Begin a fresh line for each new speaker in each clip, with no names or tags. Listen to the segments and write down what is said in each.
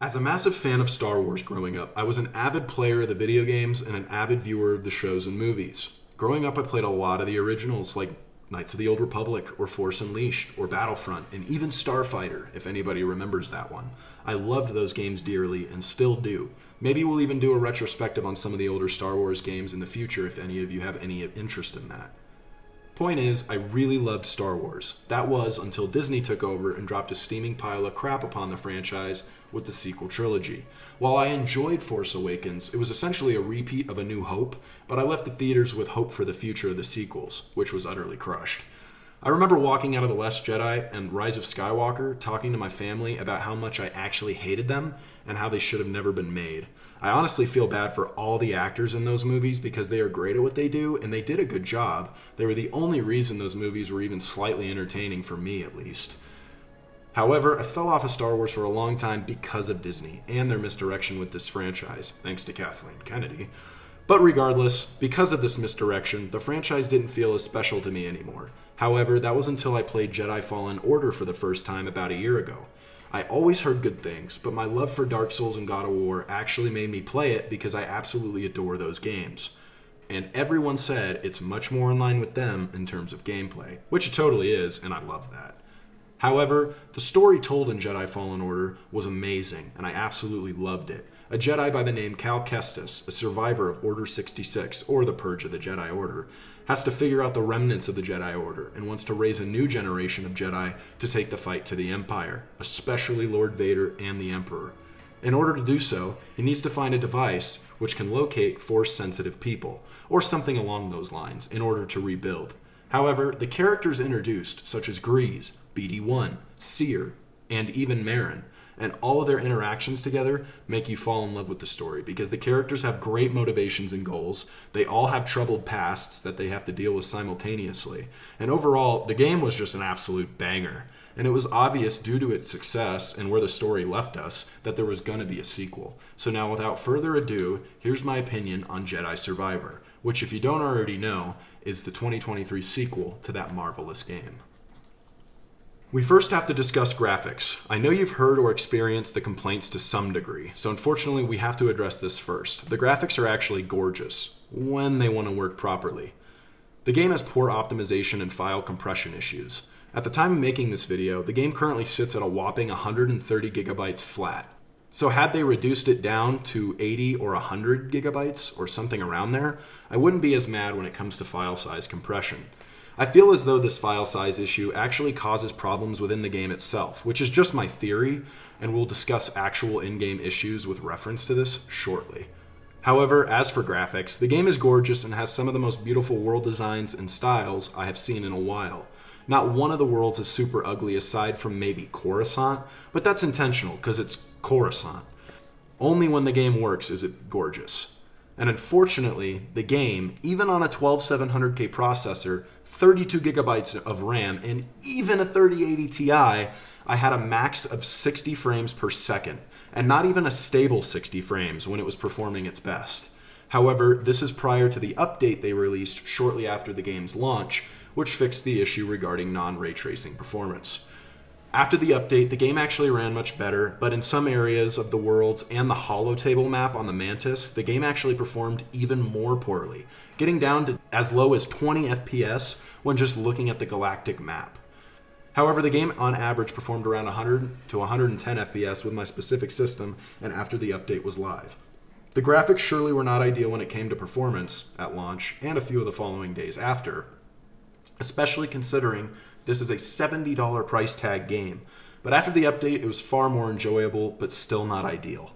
As a massive fan of Star Wars growing up, I was an avid player of the video games and an avid viewer of the shows and movies. Growing up, I played a lot of the originals like Knights of the Old Republic or Force Unleashed or Battlefront and even Starfighter, if anybody remembers that one. I loved those games dearly and still do. Maybe we'll even do a retrospective on some of the older Star Wars games in the future if any of you have any interest in that. Point is, I really loved Star Wars. That was until Disney took over and dropped a steaming pile of crap upon the franchise with the sequel trilogy. While I enjoyed Force Awakens, it was essentially a repeat of A New Hope, but I left the theaters with hope for the future of the sequels, which was utterly crushed. I remember walking out of The Last Jedi and Rise of Skywalker talking to my family about how much I actually hated them and how they should have never been made. I honestly feel bad for all the actors in those movies because they are great at what they do, and they did a good job. They were the only reason those movies were even slightly entertaining, for me at least. However, I fell off of Star Wars for a long time because of Disney and their misdirection with this franchise, thanks to Kathleen Kennedy. But regardless, because of this misdirection, the franchise didn't feel as special to me anymore. However, that was until I played Jedi Fallen Order for the first time about a year ago. I always heard good things, but my love for Dark Souls and God of War actually made me play it because I absolutely adore those games. And everyone said it's much more in line with them in terms of gameplay, which it totally is, and I love that. However, the story told in Jedi Fallen Order was amazing, and I absolutely loved it. A Jedi by the name Cal Kestis, a survivor of Order 66, or the Purge of the Jedi Order, has to figure out the remnants of the Jedi Order and wants to raise a new generation of Jedi to take the fight to the Empire, especially Lord Vader and the Emperor. In order to do so, he needs to find a device which can locate Force-sensitive people, or something along those lines, in order to rebuild. However, the characters introduced, such as Grease, BD-1, Seer, and even Marin, and all of their interactions together make you fall in love with the story because the characters have great motivations and goals. They all have troubled pasts that they have to deal with simultaneously. And overall, the game was just an absolute banger. And it was obvious due to its success and where the story left us that there was going to be a sequel. So now without further ado, here's my opinion on Jedi Survivor, which if you don't already know, is the 2023 sequel to that marvelous game. We first have to discuss graphics. I know you've heard or experienced the complaints to some degree, so unfortunately we have to address this first. The graphics are actually gorgeous, when they want to work properly. The game has poor optimization and file compression issues. At the time of making this video, the game currently sits at a whopping 130 gigabytes flat. So had they reduced it down to 80 or 100 gigabytes, or something around there, I wouldn't be as mad when it comes to file size compression. I feel as though this file size issue actually causes problems within the game itself, which is just my theory, and we'll discuss actual in-game issues with reference to this shortly. However, as for graphics, the game is gorgeous and has some of the most beautiful world designs and styles I have seen in a while. Not one of the worlds is super ugly aside from maybe Coruscant, but that's intentional because it's Coruscant. Only when the game works is it gorgeous. And unfortunately, the game, even on a 12700K processor, 32 gigabytes of RAM, and even a 3080 Ti, I had a max of 60 frames per second, and not even a stable 60 frames when it was performing its best. However, this is prior to the update they released shortly after the game's launch, which fixed the issue regarding non-ray tracing performance. After the update, the game actually ran much better, but in some areas of the worlds and the holotable map on the Mantis, the game actually performed even more poorly, getting down to as low as 20 FPS when just looking at the galactic map. However, the game on average performed around 100 to 110 FPS with my specific system and after the update was live. The graphics surely were not ideal when it came to performance at launch and a few of the following days after, especially considering this is a $70 price tag game, but after the update it was far more enjoyable, but still not ideal.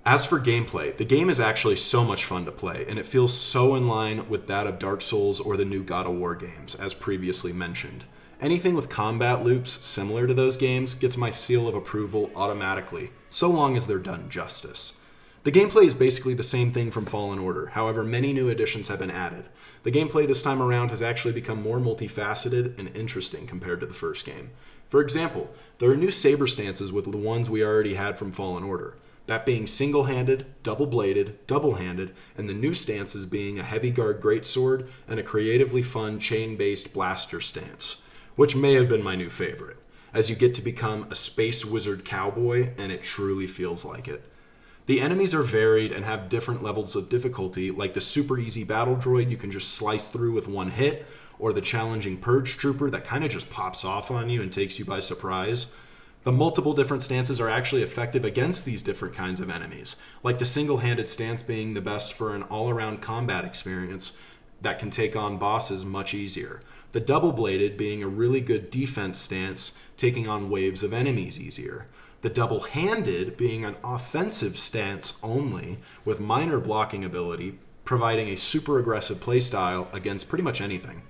As for gameplay, the game is actually so much fun to play, and it feels so in line with that of Dark Souls or the new God of War games, as previously mentioned. Anything with combat loops similar to those games gets my seal of approval automatically, so long as they're done justice. The gameplay is basically the same thing from Fallen Order, however many new additions have been added. The gameplay this time around has actually become more multifaceted and interesting compared to the first game. For example, there are new saber stances with the ones we already had from Fallen Order. That being single-handed, double-bladed, double-handed, and the new stances being a heavy guard greatsword and a creatively fun chain-based blaster stance, which may have been my new favorite. as you get to become a space wizard cowboy, and it truly feels like it. The enemies are varied and have different levels of difficulty, like the super easy battle droid you can just slice through with one hit, or the challenging purge trooper that kind of just pops off on you and takes you by surprise. The multiple different stances are actually effective against these different kinds of enemies, like the single-handed stance being the best for an all-around combat experience that can take on bosses much easier. The double-bladed being a really good defense stance, taking on waves of enemies easier. The double-handed being an offensive stance only, with minor blocking ability, providing a super aggressive playstyle against pretty much anything.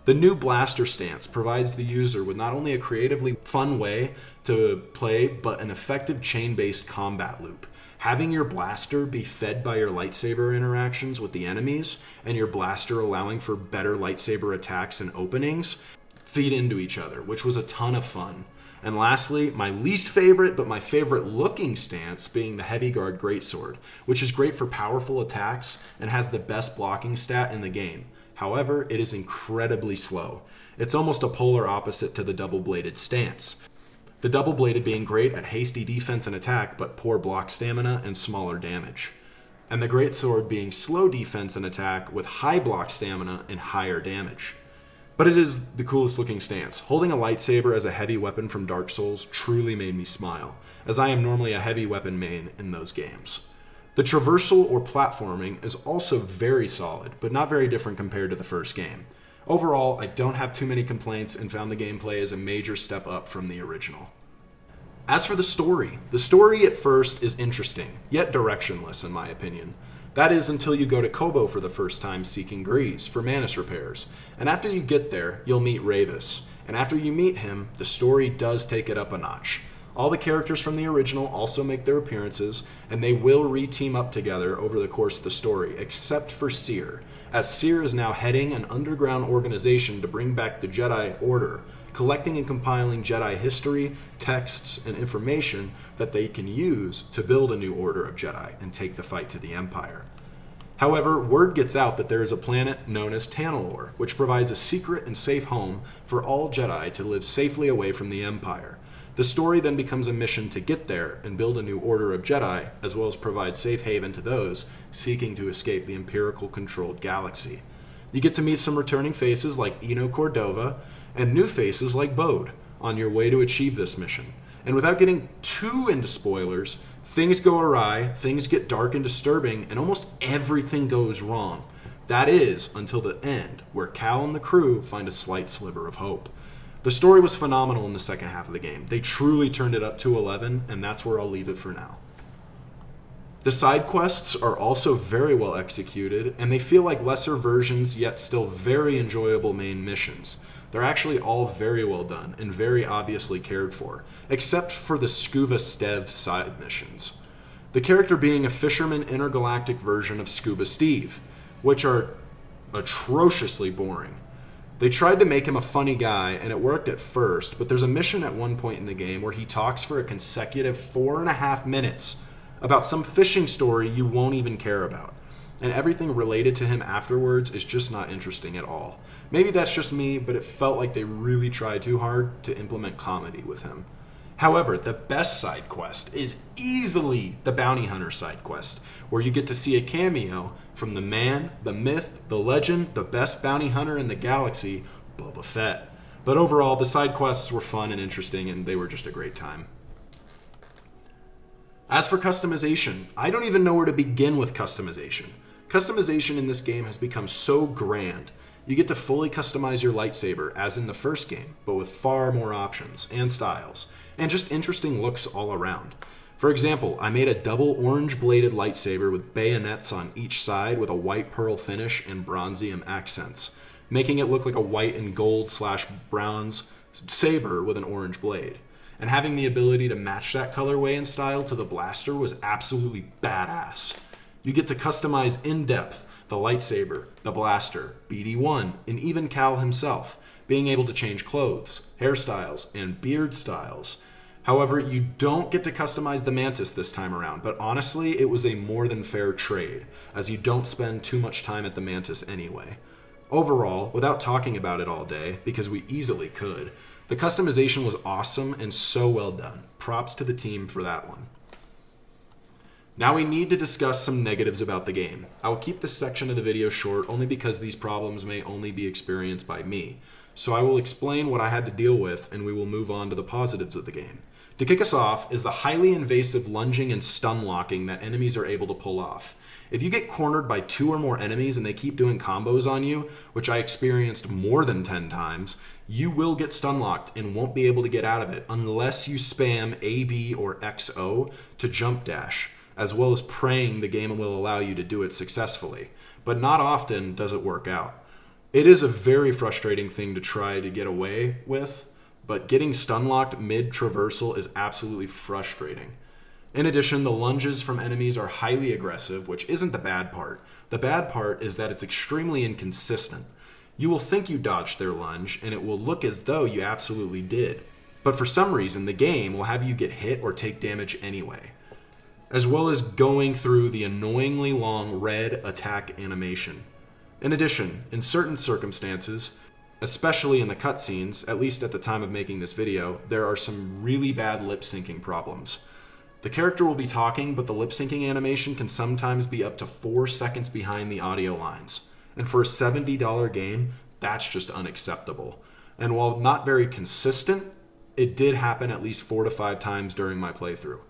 The new blaster stance provides the user with not only a creatively fun way to play, but an effective chain-based combat loop. Having your blaster be fed by your lightsaber interactions with the enemies, and your blaster allowing for better lightsaber attacks and openings, feed into each other, which was a ton of fun. And lastly, my least favorite, but my favorite looking stance being the Heavy Guard Greatsword, which is great for powerful attacks and has the best blocking stat in the game. However, it is incredibly slow. It's almost a polar opposite to the double-bladed stance. The double-bladed being great at hasty defense and attack, but poor block stamina and smaller damage. And the Greatsword being slow defense and attack with high block stamina and higher damage. But it is the coolest looking stance. Holding a lightsaber as a heavy weapon from Dark Souls truly made me smile, as I am normally a heavy weapon main in those games. The traversal or platforming is also very solid, but not very different compared to the first game. Overall, I don't have too many complaints and found the gameplay as a major step up from the original. As for the story at first is interesting, yet directionless in my opinion. That is until you go to Kobo for the first time seeking Grease for Manus repairs. And after you get there, you'll meet Ravis. And after you meet him, the story does take it up a notch. All the characters from the original also make their appearances, and they will re-team up together over the course of the story, except for Seer, as Seer is now heading an underground organization to bring back the Jedi Order, collecting and compiling Jedi history, texts, and information that they can use to build a new order of Jedi and take the fight to the Empire. However, word gets out that there is a planet known as Tanalorr, which provides a secret and safe home for all Jedi to live safely away from the Empire. The story then becomes a mission to get there and build a new order of Jedi, as well as provide safe haven to those seeking to escape the Imperial-controlled galaxy. You get to meet some returning faces like Eno Cordova, and new faces like Bode on your way to achieve this mission. And without getting too into spoilers, things go awry, things get dark and disturbing, and almost everything goes wrong. That is, until the end, where Cal and the crew find a slight sliver of hope. The story was phenomenal in the second half of the game. They truly turned it up to 11, and that's where I'll leave it for now. The side quests are also very well executed, and they feel like lesser versions, yet still very enjoyable main missions. They're actually all very well done and very obviously cared for, except for the Scuba Stev side missions. The character being a fisherman intergalactic version of Scuba Steve, which are atrociously boring. They tried to make him a funny guy, and it worked at first, but there's a mission at one point in the game where he talks for a consecutive 4.5 minutes about some fishing story you won't even care about. And everything related to him afterwards is just not interesting at all. Maybe that's just me, but it felt like they really tried too hard to implement comedy with him. However, the best side quest is easily the Bounty Hunter side quest, where you get to see a cameo from the man, the myth, the legend, the best bounty hunter in the galaxy, Boba Fett. But overall, the side quests were fun and interesting, and they were just a great time. As for customization, I don't even know where to begin with customization. Customization in this game has become so grand. You get to fully customize your lightsaber, as in the first game, but with far more options and styles, and just interesting looks all around. For example, I made a double orange-bladed lightsaber with bayonets on each side with a white pearl finish and bronzium accents, making it look like a white and gold/bronze saber with an orange blade. And having the ability to match that colorway and style to the blaster was absolutely badass. You get to customize in depth the lightsaber, the blaster, BD-1, and even Cal himself, being able to change clothes, hairstyles, and beard styles. However, you don't get to customize the Mantis this time around, but honestly, it was a more than fair trade, as you don't spend too much time at the Mantis anyway. Overall, without talking about it all day, because we easily could, The customization was awesome and so well done. Props to the team for that one. Now we need to discuss some negatives about the game. I will keep this section of the video short only because these problems may only be experienced by me. So I will explain what I had to deal with and we will move on to the positives of the game. To kick us off is the highly invasive lunging and stun locking that enemies are able to pull off. If you get cornered by 2 or more enemies and they keep doing combos on you, which I experienced more than 10 times, you will get stun locked and won't be able to get out of it unless you spam A, B, or XO to jump dash, as well as praying the game will allow you to do it successfully. But not often does it work out. It is a very frustrating thing to try to get away with, but getting stun locked mid-traversal is absolutely frustrating. In addition, the lunges from enemies are highly aggressive, which isn't the bad part. The bad part is that it's extremely inconsistent. You will think you dodged their lunge, and it will look as though you absolutely did. But for some reason, the game will have you get hit or take damage anyway, as well as going through the annoyingly long red attack animation. In addition, in certain circumstances, especially in the cutscenes, at least at the time of making this video, there are some really bad lip syncing problems. The character will be talking, but the lip syncing animation can sometimes be up to 4 seconds behind the audio lines. And for a $70 game, that's just unacceptable. And while not very consistent, it did happen at least 4 to 5 times during my playthrough.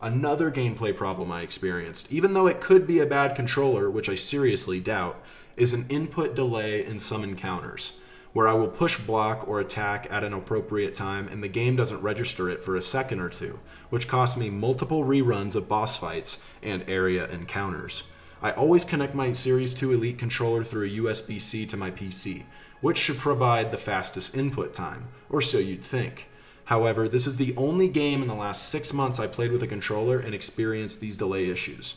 Another gameplay problem I experienced, even though it could be a bad controller, which I seriously doubt, is an input delay in some encounters, where I will push block or attack at an appropriate time and the game doesn't register it for a second or two, which cost me multiple reruns of boss fights and area encounters. I always connect my Series 2 Elite controller through a USB-C to my PC, which should provide the fastest input time, or so you'd think. However, this is the only game in the last 6 months I played with a controller and experienced these delay issues.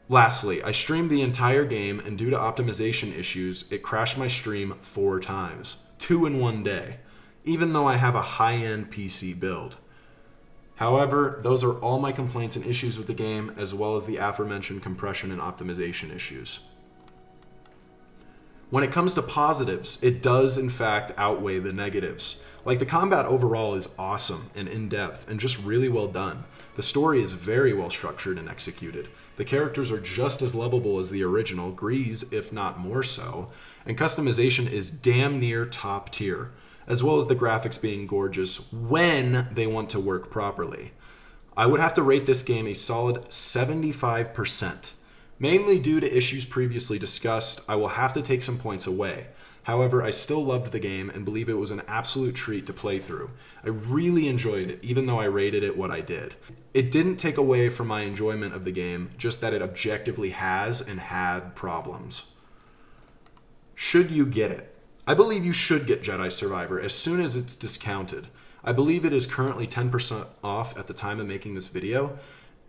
Lastly, I streamed the entire game and due to optimization issues, it crashed my stream 4 times, 2 in one day, even though I have a high-end PC build. However, those are all my complaints and issues with the game, as well as the aforementioned compression and optimization issues. When it comes to positives, it does in fact outweigh the negatives. Like, the combat overall is awesome and in-depth and just really well done. The story is very well structured and executed. The characters are just as lovable as the original, Grease if not more so, and customization is damn near top tier, as well as the graphics being gorgeous when they want to work properly. I would have to rate this game a solid 75%. Mainly due to issues previously discussed, I will have to take some points away. However, I still loved the game and believe it was an absolute treat to play through. I really enjoyed it, even though I rated it what I did. It didn't take away from my enjoyment of the game, just that it objectively has and had problems. Should you get it? I believe you should get Jedi Survivor as soon as it's discounted. I believe it is currently 10% off at the time of making this video.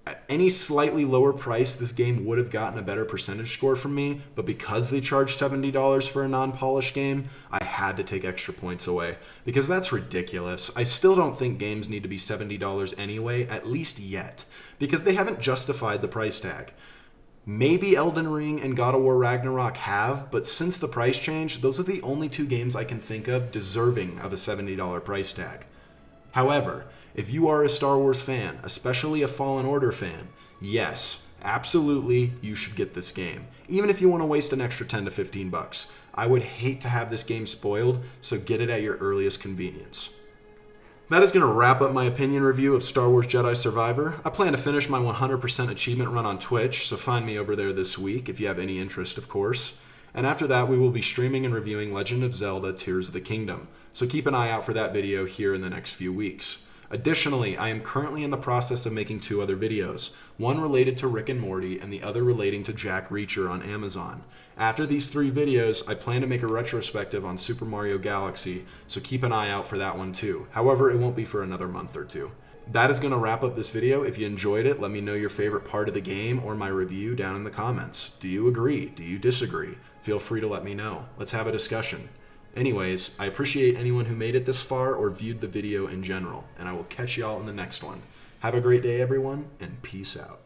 At any slightly lower price, this game would have gotten a better percentage score from me, but because they charged $70 for a non-polished game, I had to take extra points away, because that's ridiculous. I still don't think games need to be $70 anyway, at least yet, because they haven't justified the price tag. Maybe Elden Ring and God of War Ragnarok have, but since the price change, those are the only 2 games I can think of deserving of a $70 price tag. However, if you are a Star Wars fan, especially a Fallen Order fan, yes, absolutely, you should get this game. Even if you want to waste an extra 10 to 15 bucks. I would hate to have this game spoiled, so get it at your earliest convenience. That is going to wrap up my opinion review of Star Wars Jedi Survivor. I plan to finish my 100% achievement run on Twitch, so find me over there this week if you have any interest, of course. And after that, we will be streaming and reviewing Legend of Zelda Tears of the Kingdom, so keep an eye out for that video here in the next few weeks. Additionally, I am currently in the process of making 2 other videos, one related to Rick and Morty and the other relating to Jack Reacher on Amazon. After these 3 videos, I plan to make a retrospective on Super Mario Galaxy, so keep an eye out for that one too. However, it won't be for another month or 2. That is going to wrap up this video. If you enjoyed it, let me know your favorite part of the game or my review down in the comments. Do you agree? Do you disagree? Feel free to let me know. Let's have a discussion. Anyways, I appreciate anyone who made it this far or viewed the video in general, and I will catch y'all in the next one. Have a great day, everyone, and peace out.